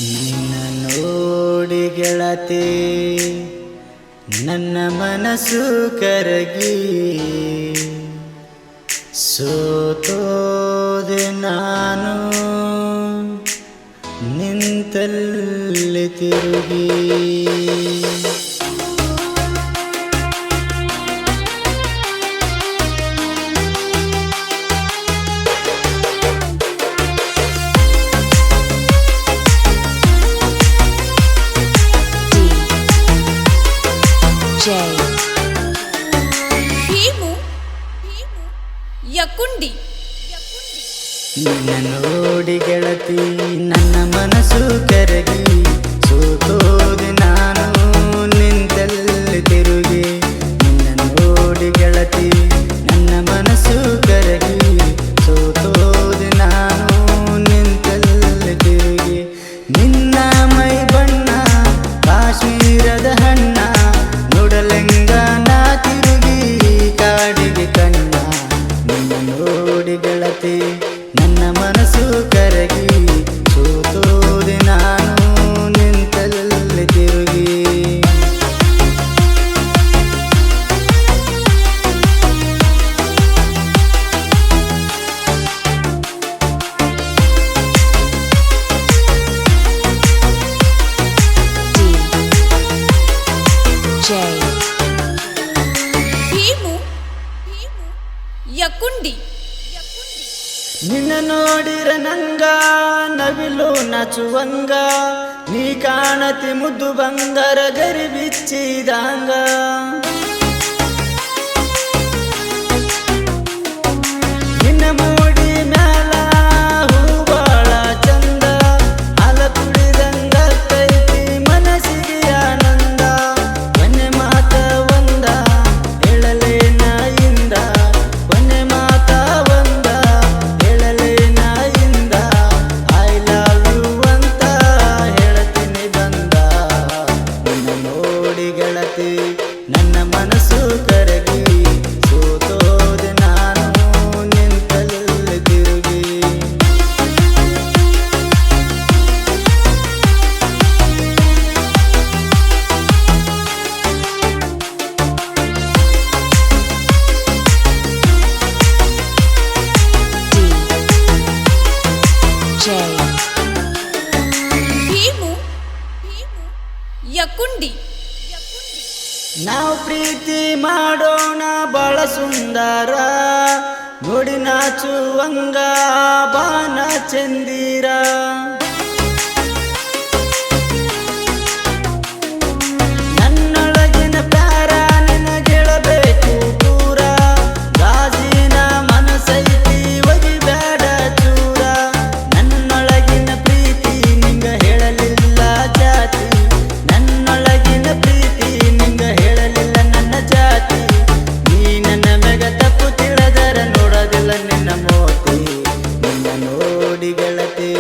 ನಿನ್ನ ನೋಡಿ ಗೆಳತಿ ನನ್ನ ಮನಸ್ಸು ಕರಗಿ ಸೋತೋದೆ ನಾನು ನಿಂತಲ್ಲಿ ತಿರುಗಿ ಯಕುಂಡಿ ನಿನ್ನ ನೋಡಿ ಗೆಳತಿ ನನ್ನ ಮನಸ್ಸು ಕರಗಿ ಸೋತೋದೆ ನಾನು ನಿಂತಲ್ಲಿ ತಿರುಗಿ ನಿನ್ನ ನೋಡಿ ಗೆಳತಿ ನನ್ನ ಮನಸ್ಸು ಕರಗಿ ಸೋತೋದೆ ನಾನು ನಿಂತಲ್ಲಿ ತಿರುಗಿ ನಿನ್ನ ಮೈ ಬಣ್ಣ ಕಾಶ್ಮೀರದ ಹಣ್ಣ ನೋಡಲೆಂಗ ನಾ ತಿರುಗಿ ಕಾಡಿಗೆ ಕಣ್ಣ ನಿನ್ನ ನೋಡಿ ಗೆಳತಿ ನನ್ನ ಮನಸ್ಸು ಕರಗಿ ಸೋತೋದೆ ನಾನು ನಿಂತಲ್ಲಿ ತಿರುಗಿ ಯಕುಂಡಿ ನಿನ್ನ ನೋಡಿರ ನಂಗ ನವಿಲು ನಚುವಂಗ ನೀ ಕಾಣತಿ ಮುದ್ದು ಬಂಗಾರ ಗರಿ ಬಿಚ್ಚಿದಂಗ ನಿನ್ನ ಮೂಡಿ ಮ್ಯಾಲ ಹೂವಾಳ ಚಂದ ಹಾಲ ಕುಡಿದಂಗ ಕೈತಿ ಮನಸ್ಸಿಗೆ ಆನಂದ ಕೊನೆ ಮಾತ ಒಂದ ಹೇಳಲೇನ ಇಂದ ಕೊನೆ ಮಾತ ಒಂದ ಹೇಳಲೇನ ಇಂದ ಐ ಲವ್ ಯು ಅಂತ ಹೇಳ್ತೀನಿ ಬಂದ ನಿನ್ನ ನೋಡಿ ಗೆಳತಿ ನನ್ನ ಮನಸ್ಸು ಕರಗಿ ಸೋತೋದೆ ನಾನು ನಿಂತಲ್ಲಿ ತಿರುಗಿ ಯಕುಂಡಿ ನಾವು ಪ್ರೀತಿ ಮಾಡೋಣ ಬಾಳ ಸುಂದರ ನೋಡಿ ನಾಚುವಂಗ ಬಾನ ಚಂದಿರ ನನ್ನೊಳಗಿನ ಪ್ಯಾರ ನಿನಗೆಳಬೇಕು ಪೂರ ಗಾಜಿನ ಮನಸೈತಿ ಒಗಿಬೇಡ ಚೂರ ನನ್ನೊಳಗಿನ ಪ್ರೀತಿ ನಿಂಗ ಹೇಳಲಿಲ್ಲ ಜಾತಿ ನನ್ನೊಳಗಿನ ಪ್ರೀತಿ ನಿಂಗ ಹೇಳಲಿಲ್ಲ ನನ್ನ ಜಾತಿ ನೀ ನನ್ನ ಮೆಗ ತಪ್ಪು ತಿಳಿದರ ನೋಡೋದಿಲ್ಲ ನಿನ್ನ ಮೋತಿ ನಿನ್ನ ನೋಡಿ ಗೆಳತಿ